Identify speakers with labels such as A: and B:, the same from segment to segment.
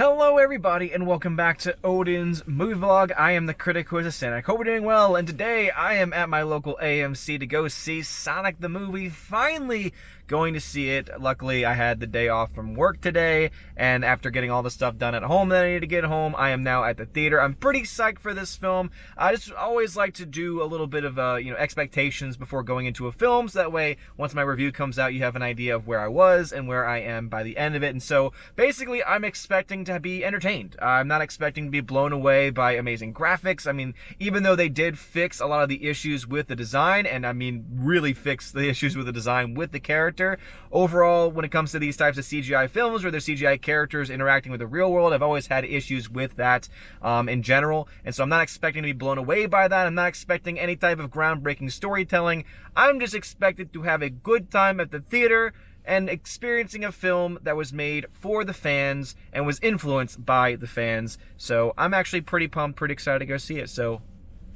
A: Hello everybody and welcome back to Odin's movie vlog. I am the critic who is a cynic. Hope we're doing well, and today I am at my local AMC to go see Sonic the movie. Finally going to see it. Luckily I had the day off from work today, and after getting all the stuff done at home that I needed to get home, I am now at the theater. I'm pretty psyched for this film. I just always like to do a little bit of expectations before going into a film, so that way once my review comes out you have an idea of where I was and where I am by the end of it. And so basically I'm expecting to be entertained. I'm not expecting to be blown away by amazing graphics. I mean, even though they did fix a lot of the issues with the design, and I mean really fix the issues with the design with the character, overall when it comes to these types of CGI films where there's CGI characters interacting with the real world, I've always had issues with that in general, and so I'm not expecting to be blown away by that. I'm not expecting any type of groundbreaking storytelling. I'm just expected to have a good time at the theater and experiencing a film that was made for the fans and was influenced by the fans. So I'm actually pretty pumped, pretty excited to go see it. So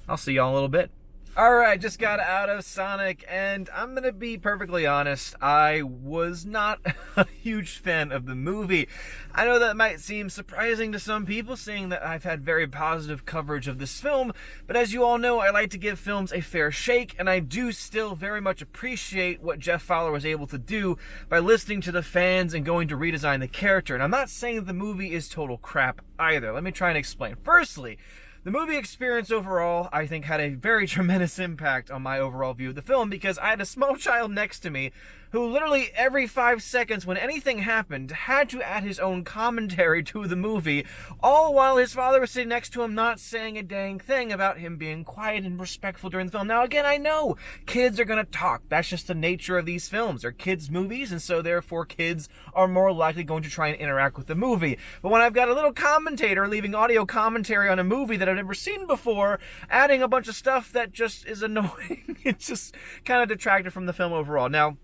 A: I'll see y'all in a little bit. Alright, just got out of Sonic, and I'm gonna be perfectly honest, I was not a huge fan of the movie. I know that might seem surprising to some people, seeing that I've had very positive coverage of this film, but as you all know, I like to give films a fair shake, and I do still very much appreciate what Jeff Fowler was able to do by listening to the fans and going to redesign the character. And I'm not saying that the movie is total crap either. Let me try and explain. Firstly, the movie experience overall, I think, had a very tremendous impact on my overall view of the film, because I had a small child next to me who literally every 5 seconds when anything happened had to add his own commentary to the movie, all while his father was sitting next to him not saying a dang thing about him being quiet and respectful during the film. Now again, I know kids are going to talk. That's just the nature of these films. They're kids' movies, and so therefore kids are more likely going to try and interact with the movie. But when I've got a little commentator leaving audio commentary on a movie that I've never seen before, adding a bunch of stuff that just is annoying, it just kind of detracted from the film overall. Now,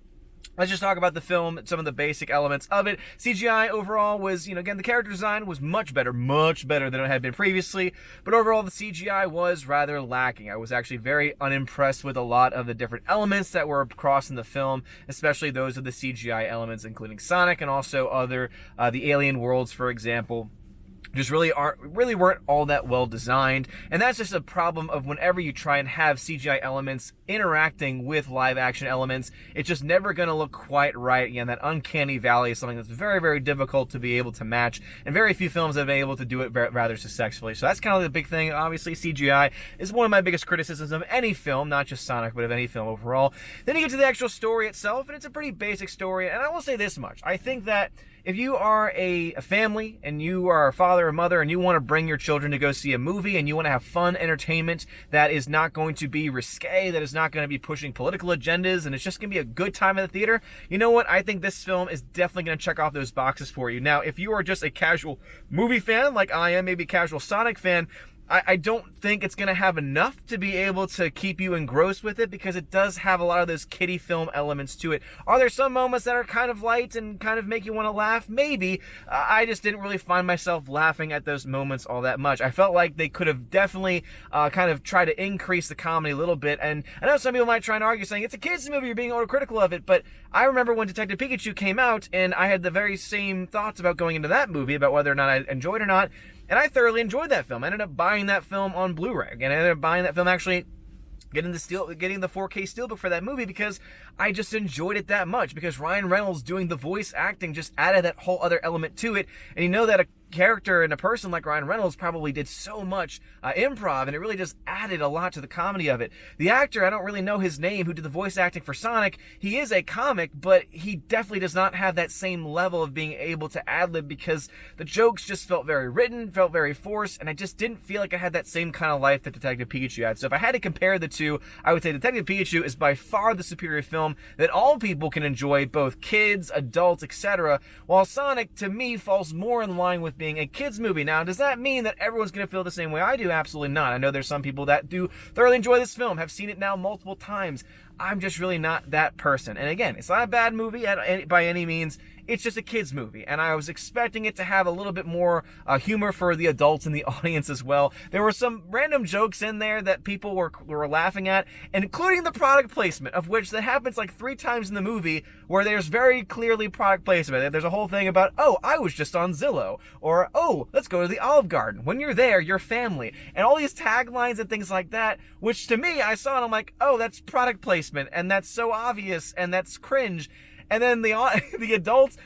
A: let's just talk about the film, some of the basic elements of it. CGI overall was, again, the character design was much better than it had been previously, but overall the CGI was rather lacking. I was actually very unimpressed with a lot of the different elements that were across in the film, especially those of the CGI elements, including Sonic and also other, the alien worlds, for example. Just really weren't all that well designed, and that's just a problem of whenever you try and have CGI elements interacting with live action elements, it's just never going to look quite right. Again, that uncanny valley is something that's very, very difficult to be able to match, and very few films have been able to do it rather successfully. So that's kind of the big thing. Obviously, CGI is one of my biggest criticisms of any film, not just Sonic, but of any film overall. Then you get to the actual story itself, and it's a pretty basic story, and I will say this much. I think that if you are a family and you are a father or mother and you want to bring your children to go see a movie and you want to have fun entertainment that is not going to be risque, that is not going to be pushing political agendas, and it's just going to be a good time at the theater, you know what? I think this film is definitely going to check off those boxes for you. Now, if you are just a casual movie fan like I am, maybe a casual Sonic fan, I don't think it's going to have enough to be able to keep you engrossed with it, because it does have a lot of those kiddie film elements to it. Are there some moments that are kind of light and kind of make you want to laugh? Maybe. I just didn't really find myself laughing at those moments all that much. I felt like they could have definitely kind of tried to increase the comedy a little bit, and I know some people might try and argue saying it's a kids movie, you're being overcritical of it, but I remember when Detective Pikachu came out, and I had the very same thoughts about going into that movie, about whether or not I enjoyed it or not. And I thoroughly enjoyed that film. I ended up buying that film on Blu-ray. And I ended up buying that film, actually getting the 4K steelbook for that movie, because I just enjoyed it that much. Because Ryan Reynolds doing the voice acting just added that whole other element to it. And you know that a character and a person like Ryan Reynolds probably did so much improv, and it really just added a lot to the comedy of it. The actor, I don't really know his name, who did the voice acting for Sonic, he is a comic, but he definitely does not have that same level of being able to ad-lib, because the jokes just felt very written, felt very forced, and I just didn't feel like I had that same kind of life that Detective Pikachu had. So if I had to compare the two, I would say Detective Pikachu is by far the superior film that all people can enjoy, both kids, adults, etc., while Sonic, to me, falls more in line with being a kids movie. Now, does that mean that everyone's going to feel the same way I do? Absolutely not. I know there's some people that do thoroughly enjoy this film, have seen it now multiple times. I'm just really not that person. And again, it's not a bad movie by any means. it's just a kids movie, and I was expecting it to have a little bit more humor for the adults in the audience as well. There were some random jokes in there that people were laughing at, including the product placement, of which that happens like 3 times in the movie, where there's very clearly product placement. There's a whole thing about, oh, I was just on Zillow, or, oh, let's go to the Olive Garden. When you're there, you're family. And all these taglines and things like that, which to me, I saw and I'm like, oh, that's product placement, and that's so obvious, and that's cringe. And then the adults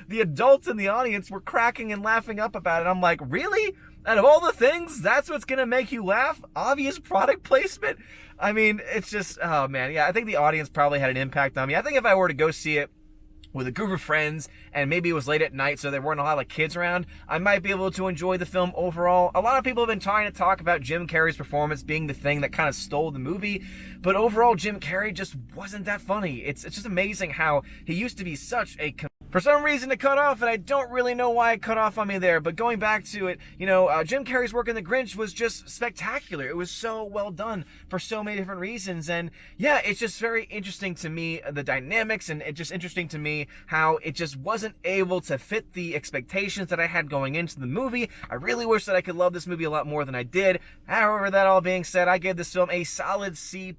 A: in the audience were cracking and laughing up about it. I'm like, really? Out of all the things, that's what's gonna make you laugh? Obvious product placement? I mean, it's just, oh man, yeah, I think the audience probably had an impact on me. I think if I were to go see it with a group of friends, and maybe it was late at night so there weren't a lot of kids around, I might be able to enjoy the film overall. A lot of people have been trying to talk about Jim Carrey's performance being the thing that kind of stole the movie, but overall Jim Carrey just wasn't that funny. It's just amazing how he used to be such a... For some reason it cut off, and I don't really know why it cut off on me there, but going back to it, Jim Carrey's work in The Grinch was just spectacular. It was so well done for so many different reasons, and yeah, it's just very interesting to me, the dynamics, and it's just interesting to me how it just wasn't able to fit the expectations that I had going into the movie. I really wish that I could love this movie a lot more than I did. However, that all being said, I gave this film a solid C+.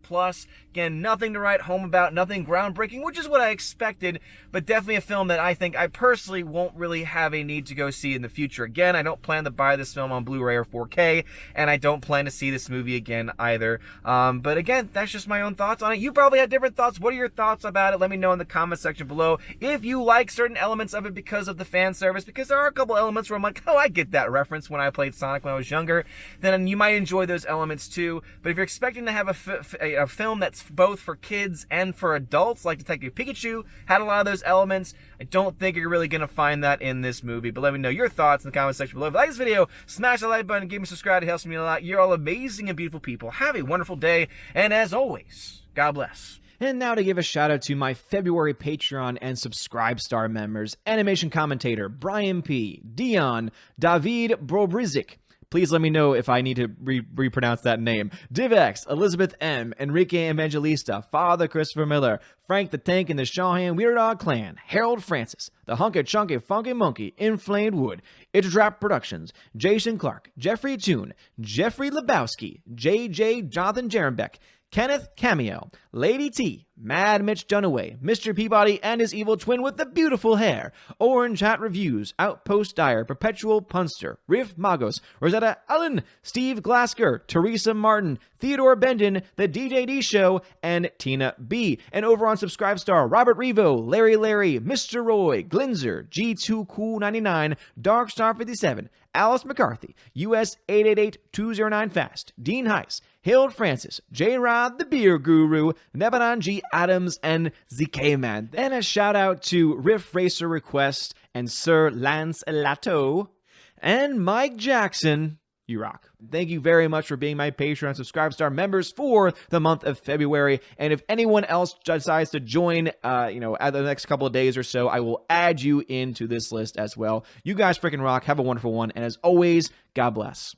A: Again, nothing to write home about, nothing groundbreaking, which is what I expected, but definitely a film that I think I personally won't really have a need to go see in the future again. I don't plan to buy this film on Blu-ray or 4K, and I don't plan to see this movie again either. But again, that's just my own thoughts on it. You probably had different thoughts. What are your thoughts about it? Let me know in the comment section below. If you like certain elements of it because of the fan service, because there are a couple elements where I'm like, oh, I get that reference when I played Sonic when I was younger, then you might enjoy those elements too. But if you're expecting to have a film that's both for kids and for adults, like Detective Pikachu had a lot of those elements, I don't think you're really going to find that in this movie. But let me know your thoughts in the comment section below. If you like this video, smash the like button and give me a subscribe. It helps me a lot. You're all amazing and beautiful people. Have a wonderful day, and as always, God bless.
B: And now to give a shout out to my February Patreon and Subscribe Star members: animation commentator Brian P., Dion, David Brobrizik. Please let me know if I need to repronounce that name. Divex, Elizabeth M., Enrique Evangelista, Father Christopher Miller, Frank the Tank and the Shawhan Weird Dog Clan, Harold Francis, The Hunky Chunky Funky Monkey, Inflamed Wood, Trap Productions, Jason Clark, Jeffrey Toon, Jeffrey Lebowski, JJ Jonathan Jerembeck, Kenneth Cameo, Lady T, Mad Mitch Dunaway, Mr. Peabody and his evil twin with the beautiful hair, Orange Hat Reviews, Outpost Dyer, Perpetual Punster, Riff Magos, Rosetta Allen, Steve Glasker, Teresa Martin, Theodore Bendon, The DJD Show, and Tina B. And over on Subscribestar, Robert Revo, Larry, Mr. Roy, Glinzer, G2Cool99, Darkstar57, Alice McCarthy, US 888209 Fast, Dean Heiss, Hild Francis, J-Rod the Beer Guru, Nebanon G. Adams, and ZK-Man. Then a shout out to Riff Racer Request and Sir Lance Elato and Mike Jackson. You rock. Thank you very much for being my Patreon Subscribe Star members for the month of February. And if anyone else decides to join, at the next couple of days or so, I will add you into this list as well. You guys freaking rock. Have a wonderful one. And as always, God bless.